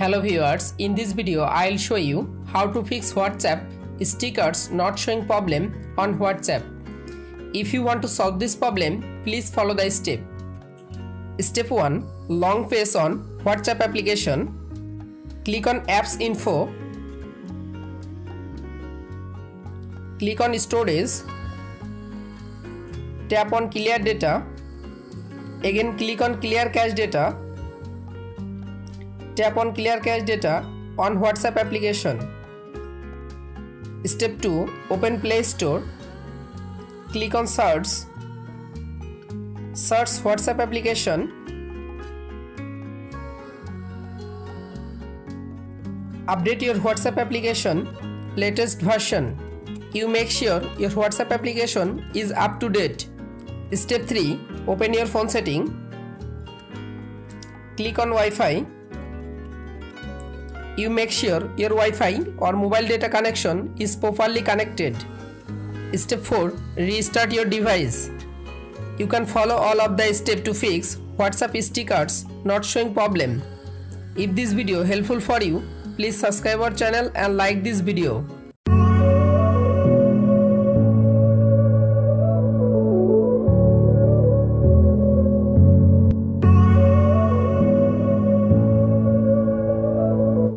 Hello viewers, in this video I'll show you how to fix WhatsApp stickers not showing problem on WhatsApp. If you want to solve this problem, please follow the step. Step 1. Long press on WhatsApp application. Click on Apps Info. Click on Storage. Tap on Clear Data. Again click on Clear Cache Data. Tap on Clear Cache Data on WhatsApp application. Step 2. Open Play Store. Click on Search. Search WhatsApp application. Update your WhatsApp application latest version. You make sure your WhatsApp application is up to date. Step 3. Open your phone setting. Click on Wi-Fi. You make sure your Wi-Fi or mobile data connection is properly connected. Step 4. Restart your device. You can follow all of the steps to fix WhatsApp stickers not showing problem. If this video helpful for you, please subscribe our channel and like this video.